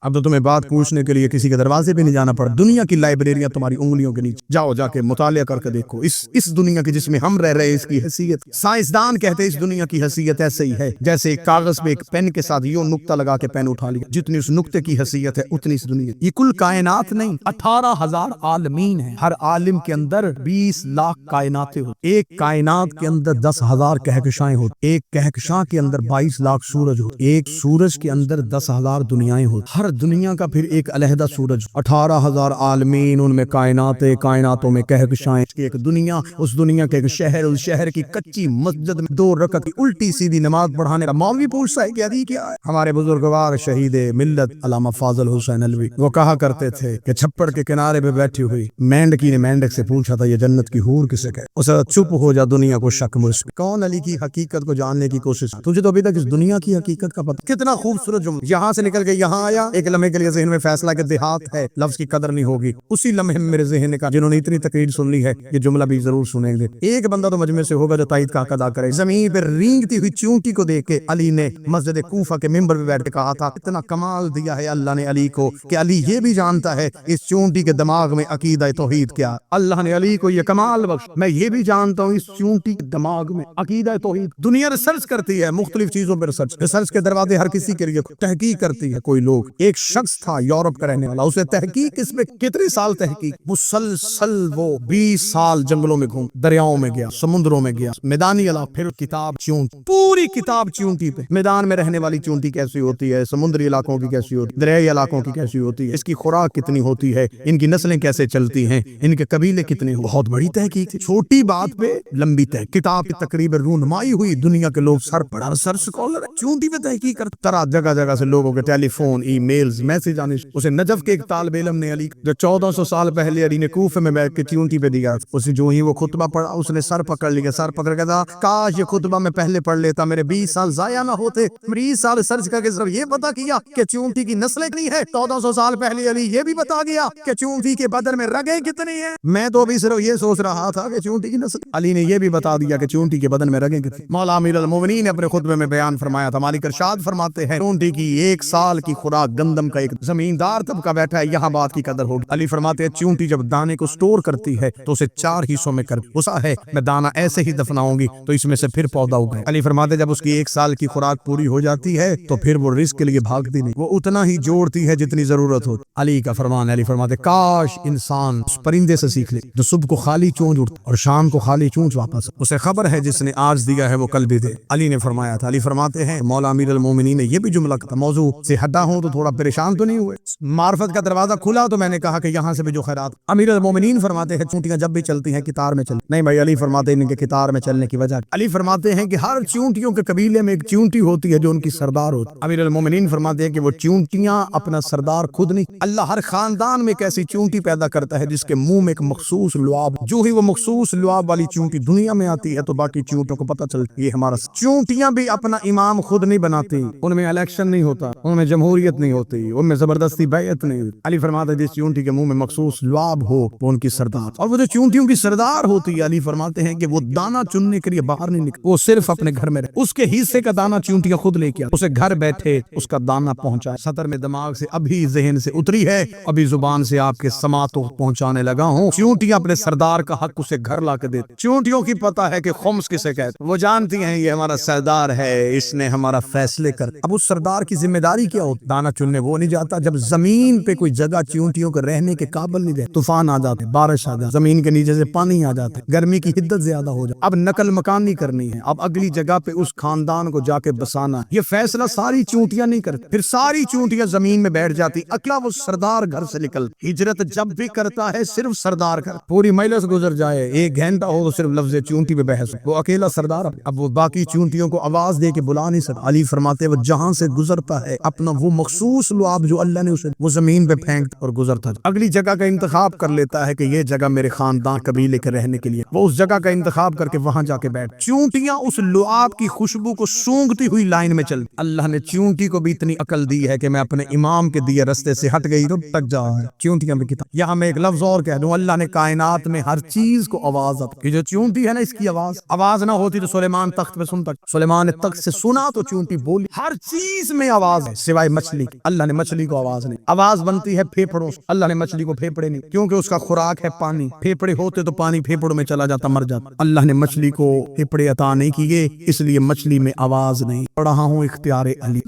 اب تو تمہیں بات پوچھنے کے لیے کسی کے دروازے پہ نہیں جانا پڑا، دنیا کی لائبریریاں تمہاری انگلیوں کے نیچے، جاؤ جا کے مطالعہ کر کے دیکھو اس دنیا کی جس میں ہم رہ رہے ہیں اس کی حیثیت۔ سائنسدان کہتے ہیں اس دنیا کی حیثیت ایسے ہی ہے جیسے ایک کاغذ پہ ایک پین کے ساتھ یوں نقطہ لگا کے پین اٹھا لیا، جتنی اس نقطے کی حیثیت ہے اتنی اس دنیا۔ یہ کل کائنات نہیں، 18,000 عالمین ہیں، ہر عالم کے اندر 20 لاکھ کائناتیں ہوتی، ایک کائنات کے اندر 10,000 کہکشائیں ہوتی، ایک کہکشاں کے اندر 22 لاکھ سورج ہوتے، ایک سورج کے اندر 10,000 دنیایں ہوتی، ہر دنیا کا پھر ایک علیحدہ سورج، 18,000 عالمین، ان میں کائناتیں، کائناتوں میں کہکشائیں، ایک دنیا، اس دنیا کے ایک شہر، اس شہر کی کچی مسجد میں 2 رکعت کی الٹی سیدھی نماز پڑھانے کا مولوی پوچھتا ہے کہ ابھی کیا ہے؟ ہمارے بزرگوار شہید ملت علامہ فاضل حسین علوی وہ کہا کرتے تھے کہ چھپڑ کے کنارے پہ بیٹھی ہوئی مینڈکی نے مینڈک سے پوچھا تھا یہ جنت کی حور کسے کہے؟ اسے چپ ہو جا، دنیا کو شک مجھ پہ، کون علی کی حقیقت کو جاننے کی کوشش، تجھے تو ابھی تک اس دنیا کی حقیقت کا پتہ۔ کتنا خوبصورت جملہ، یہاں سے نکل کے یہاں آیا، ایک لمحے کے لیے ذہن میں فیصلہ کہ دیہات ہے، لفظ کی قدر نہیں ہوگی، اسی لمحے میں میرے ذہن کا جنہوں نے اتنی تقریر سن لی ہے یہ جملہ بھی ضرور سنیں گے، ایک بندہ تو مجمع سے ہوگا جو تائید کا حق ادا کرے۔ زمین پہ رینگتی ہوئی چونٹی کو دیکھ کے علی نے مسجد کوفہ کے ممبر پہ بیٹھ کے کہا تھا اتنا کمال دیا ہے اللہ نے علی کو کہ علی یہ بھی جانتا ہے اس چونٹی کے دماغ میں عقیدہ توحید کیا، اللہ نے علی کو یہ کمال بخش، میں یہ بھی جانتا ہوں اس چونٹی کے دماغ میں عقیدہ توحید۔ دنیا ریسرچ کرتی ہے مختلف چیزوں پہ، ریسرچ کے دروازے ہر کسی کے لیے، تحقیق کرتی ہے کوئی لوگ، ایک شخص تھا یورپ کا رہنے والا، اسے تحقیق اس میں کتنے سال تحقیق، مسلسل وہ 20 سال جنگلوں میں گھوم، دریاؤں میں گیا، سمندروں میں گیا، میدانی علاقہ، پھر کتاب چونٹی، پوری کتاب چونٹی پہ، میدان میں رہنے والی چونٹی کیسی ہوتی ہے، سمندری علاقوں کی کیسی ہوتی ہے، دریائی علاقوں کی کیسی ہوتی ہے، اس کی خوراک کتنی ہوتی ہے، ان کی نسلیں کیسے چلتی ہیں، ان کے قبیلے کتنے، بہت بڑی تحقیق تھی، چھوٹی بات پہ لمبی تحقیق، کتاب کی تقریباً رونمائی ہوئی، دنیا کے لوگ سر پڑا ریسرچ اسکالر ہے، چونٹی پہ تحقیق کرتا، طرح جگہ جگہ سے لوگوں کے ٹیلی فون، ای میلز، میسج آنے، اسے نجف کے ایک طالب علم نے علی جو 1400 سال پہلے علی نے کوفے میں بیٹھ کے چونٹی پہ دیا، اسے جو ہی وہ خطبہ پڑھا اس نے سر پکڑ لیا، سر پکڑ کے کہا کاش یہ خطبہ میں پہلے پڑھ لیتا، میرے 20 سال ضائع نہ ہوتے، 20 سال سرچ کر کے صرف یہ پتا کیا کہ چونٹی کی نسلیں کتنی ہے، 1400 سال پہلے علی یہ بھی بتا گیا کہ چونٹی کے بدن میں رگیں کتنی ہیں، میں تو ابھی صرف یہ سوچ رہا تھا کہ چونٹی کی نسل، علی نے یہ بھی بتا دیا کہ چونٹی کے بدن میں رگیں کتنی۔ مولا امیر المومنین نے اپنے خطبے میں بیان فرمایا تھا، مالک ارشاد فرماتے ہیں چونٹی کی 1 سال کی خوراک گندم کا ایک زمیندار طبقہ بیٹھا ہے، یہاں بات کی قدر ہوگی۔ علی فرماتے ہیں چونٹی جب دانے کو سٹور کرتی ہے تو اسے 4 حصوں میں کر غصہ ہے، میں دانہ ایسے ہی دفناؤں گی تو اس میں سے پھر پودا اگے۔ علی فرماتے جب اس کی 1 سال کی خوراک پوری ہو جاتی ہے تو پھر وہ رزق کے لیے بھاگتی نہیں، وہ اتنا ہی جوڑتی ہے جتنی ضرورت ہو۔ علی کا فرمان ہے، علی فرماتے کاش انسان اس پرندے سے سیکھ لے جو صبح کو خالی چونچ اٹھتا اور شام کو خالی چونچ واپس، اسے خبر ہے جس نے آج دیا ہے وہ کل بھی دے۔ علی نے فرمایا تھا، علی فرماتے ہیں مولا امیر المومنین نے یہ بھی جملہ کہا، موضوع سے ہٹا ہوں تو تھوڑا پریشان تو نہیں ہوئے، معرفت کا دروازہ کھلا تو میں نے کہا کہ یہاں سے بھی جو خیرات۔ امیر المومنین فرماتے ہیں چونٹیاں جب بھی چلتی ہیں قطار میں چلتی نہیں بھائی، علی فرماتے ہیں ان کے قطار میں چلنے کی وجہ، علی فرماتے ہیں کہ ہر چونٹیوں کے قبیلے میں ایک چونٹی ہوتی ہے جو ان کی سردار ہوتی ہے۔ امیر المومنین فرماتے ہیں کہ وہ چونٹیاں اپنا سردار خود نہیں، اللہ ہر خاندان میں ایک ایسی چونٹی پیدا کرتا ہے جس کے منہ میں ایک مخصوص لعاب، جو ہی وہ مخصوص لعاب والی چونٹی دنیا میں آتی ہے تو باقی چونٹیوں کو پتہ چلتا ہے یہ ہمارا۔ چونٹیاں بھی اپنا امام خود نہیں بناتی، ان میں الیکشن نہیں ہوتا، ان میں جمہوریت نہیں ہوتی، ان میں زبردستی بیعت نہیں ہوتی۔ علی فرماتے ہیں جس چونٹی کے منہ میں مخصوص لعاب ہو وہ ان کی سردار، اور وہ جو چونٹیوں کی سردار ہوتی ہے، علی فرماتے ہیں کہ وہ دانہ چننے کے لیے باہر نہیں نکلتی، وہ صرف اپنے گھر میں رہے، اس کے حصے کا دانہ چونٹیاں خود لے کے اسے گھر بیٹھے اس کا دانہ پہنچائے، سطر میں دماغ سے ابھی ذہن سے اتری ہے، ابھی زبان سے آپ کے سماعتوں پہنچانے لگا ہوں۔ چونٹیاں اپنے سردار کا حق اسے گھر لا کے دیتے، چونٹیوں کی پتہ ہے کہ خمس کسے کہتے، وہ جانتی ہیں یہ ہمارا سردار ہے، اس نے ہمارا فیصلے کر۔ اب اس سردار کی ذمہ داری کیا ہوتی؟ دانہ چننے وہ نہیں جاتا جب زمین پہ کوئی جگہ چونٹیوں کو رہنے کے قابل نہیں رہے، طوفان آ جاتے، بارش آ جاتی، زمین کے نیچے سے پانی آ جاتا ہے، گرمی کی حدت زیادہ ہو جاتی، اب نقل مکانی کرنی ہے، اب اگلی جگہ پہ اس خاندان کو جا کے بسانا ہے، یہ فیصلہ ساری چونٹیاں نہیں کرتی، پھر ساری چونٹیاں زمین میں بیٹھ جاتی، اکیلا وہ سردار گھر سے نکل، ہجرت جب بھی کرتا ہے صرف سردار کر، پوری مجلس گزر جائے 1 گھنٹہ ہو تو صرف لفظ چونٹی پہ بحث، وہ اکیلا سردار، اب وہ باقی چونٹیوں کو آواز دے کے بلا نہیں سکتا۔ علی فرماتے وہ جہاں سے گزرتا ہے اپنا وہ مخصوص لعاب جو اللہ نے اسے وہ زمین پہ پھینکتا اور گزرتا، اگلی جگہ کا انتخاب کر لیتا ہے کہ یہ جگہ میرے خاندان قبیلے کے رہنے کے لیے، وہ اس جگہ کا انتخاب کر کے وہاں جا کے بیٹھ، چونٹیاں اس لعاب کی خوشبو کو سونگتی ہوئی لائن میں چل، اللہ نے چونٹی کو بھی اتنی عقل دی ہے کہ میں اپنے امام کے دیے رستے سے ہٹ گئی تو تک جا ہے، چونٹیاں بھی کتاب۔ یہاں میں ایک لفظ اور کہہ دوں، اللہ نے کائنات میں ہر چیز کو آواز دی، جو چونٹی ہے نا اس کی آواز نہ ہوتی تو سلیمان تخت پہ سنتا، سلیمان نے تخت سے سنا تو چونٹی بولی، ہر چیز میں آواز ہے سوائے مچھلی کی۔ اللہ نے مچھلی کو آواز نہیں، آواز بنتی ہے پھیپڑوں سے، اللہ نے مچھلی کو پھیپڑے نہیں، کیونکہ اس کا خوراک ہے پانی، پھیپڑے ہوتے تو پانی پھیپڑوں میں چلا جاتا، مر جاتا، اللہ نے مچھلی کو پھیپڑے عطا نہیں کیے، اس لیے مچھلی میں آواز نہیں۔ پڑھ رہا ہوں اختیار علی،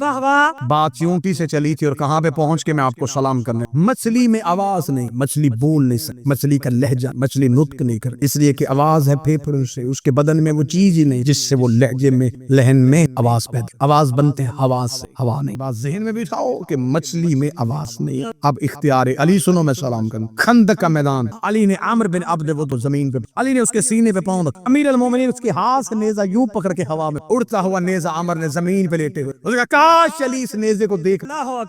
بات چونٹی سے چلی تھی اور کہاں پہ پہنچ کے میں آپ کو سلام کرنے، مچھلی میں آواز نہیں، مچھلی بول نہیں سکتی، مچھلی کا لہجہ، مچھلی نطق نہیں کر، اس لیے کہ آواز ہے پھیپڑوں سے، اس کے بدن میں وہ چیز ہی نہیں جس سے وہ لہجے میں لہن میں آواز پیدا، آواز بنتے ہیں آواز سے، ہوا نہیں۔ بات ذہن میں بٹھاؤ کہ مچھلی میں آواز نہیں۔ اب اختیار علی سنو، میں سلام کروں۔ خندق کا میدان، علی نے عامر بن عبد وہ تو زمین پہ، علی نے اس کے سینے پہ پاؤں رکھا، امیر المومنین اس کے ہاتھ سے نیزہ یوں پکڑ کے ہوا میں اڑتا ہوا نیزہ عامر نے زمین پہ لیٹے ہوئے، اس نے کہا کاش علی اس نیزے کو دیکھ،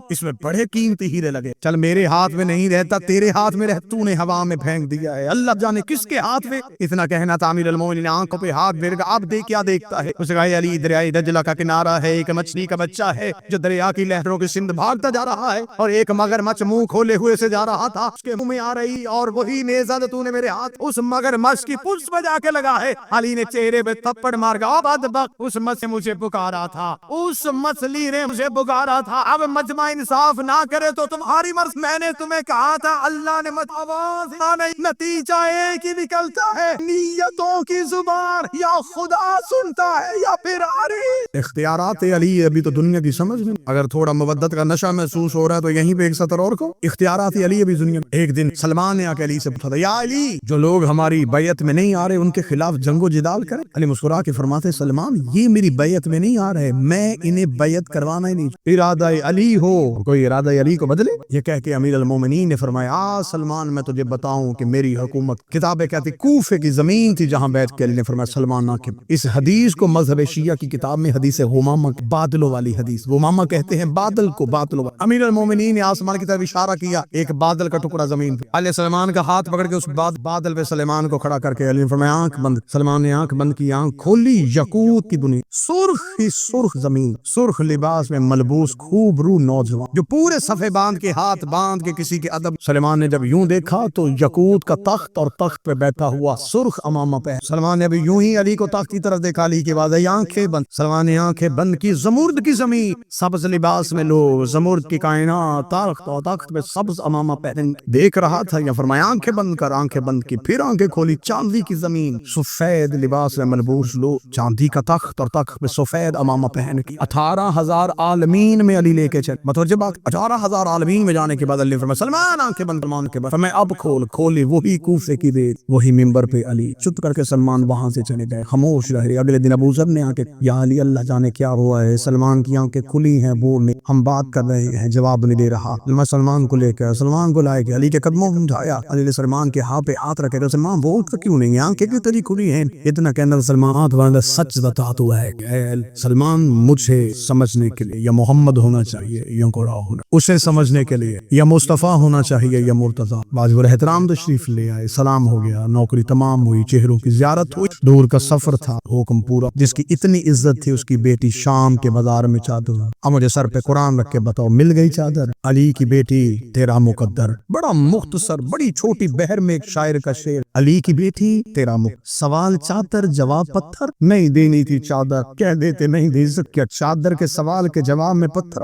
اس میں بڑے قیمتی ہیرے لگے، چل میرے ہاتھ میں نہیں رہتا، تیرے ہاتھ میں رہ، تو نے ہوا میں پھینک دیا ہے، اللہ جانے کس کے ہاتھ میں۔ اتنا کہنا تھا، امیر المومنین نے آنکھوں پہ ہاتھ پھیر کر اب دیکھ کیا دیکھتا ہے، اس نے کہا علی دریائے دجلہ کا کنارہ ہے، ایک مچھلی کا بچہ ہے جو دریا کی لہروں کے سمت بھاگتا جا رہا ہے، اور ایک مگرمچھ منہ کھولے ہوئے سے جا رہا تھا، اس کے منہ میں آ رہی اور وہی نیزہ جو تو نے میرے ہاتھ اس مگرمچھ کی پشت پہ جا کے لگا ہے۔ علی نے چہرے پہ تھپڑ مار کہا بدبخت، اس مچھ نے مجھے پکارا تھا، اس مچھلی نے مجھے پکارا تھا، اب مجمع انصاف نہ کرے تو تمہاری مرضی، میں نے تمہیں کہا تھا اللہ نے مت آواز نہیں، نتیجہ ایک ہی نکلتا ہے، نیتوں کی زبان یا خدا سنتا ہے یا پھر علی۔ اختیارات علی ابھی تو دنیا کی سمجھ میں، اگر تھوڑا مودت کا نشہ محسوس ہو رہا ہے تو یہیں پہ ایک سطر اور کو، اختیارات علی ابھی دنیا میں۔ ایک دن سلمان نے آ کے علی سے پوچھا تھا، یا علی جو لوگ ہماری بیعت میں نہیں آ رہے ان کے خلاف جنگ و جدال کریں؟ علی مسکرا کے فرماتے سلمان یہ میری بیعت میں نہیں آ رہے، میں انہیں بیعت کروانا ہی نہیں، ارادہ علی ہو کوئی ارادہ علی کو بدلے۔ یہ کہہ کے امیر المومنین نے فرمایا سلمان میں تجھے بتاؤں کہ میری حکومت، کتابیں کہتی کوفے کی زمین تھی جہاں بیٹھ کے، علی نے فرمایا سلمان ناکب، اس حدیث کو مذہب شیعہ کی کتاب میں حدیث غمامہ بادلوں والی حدیث، غمامہ کہتے ہیں بادل کو، بادلوں والی، امیر المومنین نے آسمان کی طرف اشارہ کیا، ایک بادل کا ٹکڑا زمین پہ، علی سلمان کا ہاتھ پکڑ کے اس بادل پہ سلمان کو کھڑا کر کے علی نے فرمایا آنکھ بند، سلمان نے آنکھ بند کی، آنکھ کھولی، یقوت کی دنیا، سرخ ہی سرخ زمین، سرخ لباس میں ملبوس خوب رو نوجوان جو پورے صفے باندھ کے ہاتھ باندھ کے کسی کے ادب، سلمان نے جب یوں دیکھا تو یقوت کا تخت اور تخت پہ بیٹھا ہوا سرخ امامہ پہ، سلمان نے ابھی یوں ہی علی کو تخت کی طرف دیکھا، علی کی آواز آئی آنکھیں بند، سلمان نے آنکھیں بند کی، زمرد کی زمین، سبز لباس میں لوگ، زمرد کی کائنات، تخت اور تخت پہ سبز امامہ پہن دیکھ رہا تھا، یا فرمایا آنکھیں بند کر، آنکھیں بند کی، پھر آنکھیں کھولی، چاندی کی زمین، سفید لباس میں ملبوس لوگ، چاندی کا تخت اور تخت پہ سفید امامہ پہن کی، 18,000 عالمین میں علی لے کے چل، متوجہ بات، 18,000 عالمین میں جانے کے بعد علی نے فرمایا سلمان آنکھیں بند، سلمان کے بعد فرمایا اب کھولی، وہی کوفے کی ریت، وہی منبر پہ علی، چپ کر کے سلمان وہاں سے چلے گئے، خاموش رہے۔ اگلے دن ابو ذر نے آ کے یا علی اللہ جانے کیا ہوا ہے، سلمان کی آنکھیں کھلی ہیں، بول نہیں، ہم بات کر رہے ہیں، جواب نہیں دے رہا، میں سلمان کو لے کے سلمان کو لائے کے علی کے قدموں میں اٹھایا، علی نے سلمان کے ہاتھ پہ ہاتھ رکھے تو سلمان بولتا کیوں نہیں، آنکھیں کیوں تیری کھلی ہیں؟ اتنا کہنا سلمان ہاتھ باندھا، سچ بتا تو ہے سلمان، مجھے سمجھنے کے لیے یا محمد ہونا چاہیے یا قرآن ہونا، اسے سمجھنے کے لیے یا مصطفیٰ ہونا چاہیے یا مرتضی۔ واجب الاحترام تشریف لے آئے، سلام ہو گیا، نوکری تمام ہوئی، چہروں کی زیارت ہوئی، دور کا سفر تھا، حکم پورا، جس کی اتنی عزت تھی اس کی بیٹی شام کے بازار میں چادر، اب مجھے سر پہ قرآن رکھ کے بتاؤ مل گئی چادر؟ علی کی بیٹی تیرا مقدر، بڑا مختصر بڑی چھوٹی بہر میں ایک شاعر کا شعر، علی کی بیٹی تیرا سوال چادر جواب پتھر، نہیں دینی تھی چادر کہہ دیتے نہیں دے سکیا، چادر کے سوال کے جواب میں پتھر،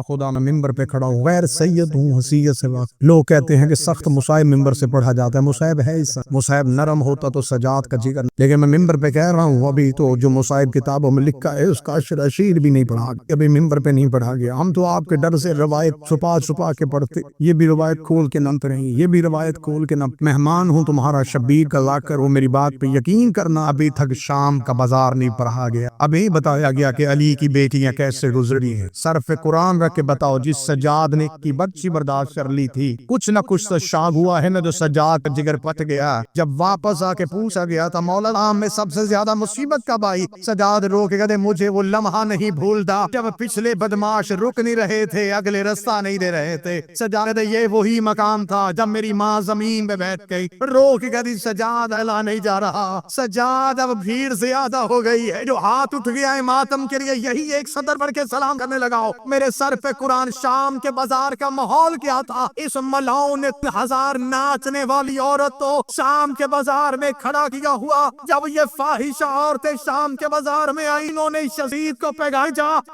خدا میں ممبر پہ کھڑا ہوں، غیر سید ہوں، حیثیت سے واقف، لوگ کہتے ہیں کہ سخت مصائب ممبر سے پڑھا جاتا ہے، مصائب ہے اس مصائب نرم ہوتا تو سجاد کا جگر، لیکن میں ممبر پہ کہہ رہا ہوں ابھی تو جو مصائب کتابوں میں لکھا ہے اس کا اشیر بھی نہیں پڑھا گیا، ابھی ممبر پہ نہیں پڑھا گیا، ہم تو آپ کے ڈر سے روایت چھپا کے پڑھتے، یہ بھی روایت کھول کے نہ رہی، یہ بھی روایت کھول کے نہ، مہمان ہوں تمہارا شبیر کا لا کر، وہ میری بات پہ یقین کرنا، ابھی تک شام کا بازار نہیں پڑھا گیا، ابھی بتایا گیا کہ علی کی بیٹیاں کیسے گزری ہیں، صرف قرآن رکھ کے بتاؤ جس سجاد نے کی بچی برداشت کر لی تھی، کچھ نہ کچھ تو شاگ ہوا ہے نا، جو سجاد کا جگر پٹ گیا، جب واپس آ کے پوچھا گیا تھا مولا میں سب سے زیادہ مصیبت کب آئی، سجاد رو کے کہتے مجھے وہ لمحہ نہیں بھولتا جب پچھلے بدماش رک نہیں رہے تھے، اگلے رستہ نہیں دے رہے تھے، سجاد کہتے یہ وہی مقام تھا جب میری ماں زمین پہ بیٹھ گئی، رو کے کہتی سجاد اللہ نہیں جا رہا، سجاد اب بھیڑ زیادہ ہو گئی ہے، جو ہاتھ اٹھ گیا ہے ماتم کے لیے، یہی ایک سطر پڑھ کے سلام کرنے لگاؤ، میرے سر پہ قرآن، شام کے بازار کا ماحول کیا تھا، اس ملعون 1000 ناچنے والی عورت تو شام کے بازار میں کھڑا کیا ہوا، جب یہ فاحشہ عورتیں شام کے بازار میں آئی، انہوں نے شہید کو پیغام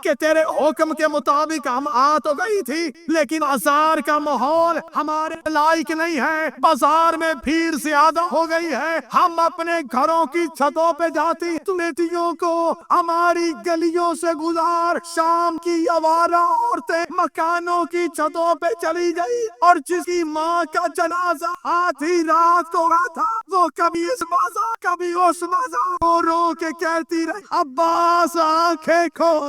کہ تیرے حکم کے مطابق ہم آ تو گئی تھی لیکن بازار کا ماحول ہمارے لائق نہیں ہے، بازار میں بھیڑ زیادہ ہو گئی ہے، ہم اپنے گھروں کی چھتوں پہ جاتی بیٹیوں کو ہماری گلیوں سے گزار، شام کی آوارہ عورتیں مکانوں کی چھتوں پہ چلی گئی، اور جس کی ماں کا جنازہ آدھی رات کو ہوا تھا وہ کبھی اس بازار کبھی اس بازار رو رو کے کہتی رہی عباس آنکھیں کھول۔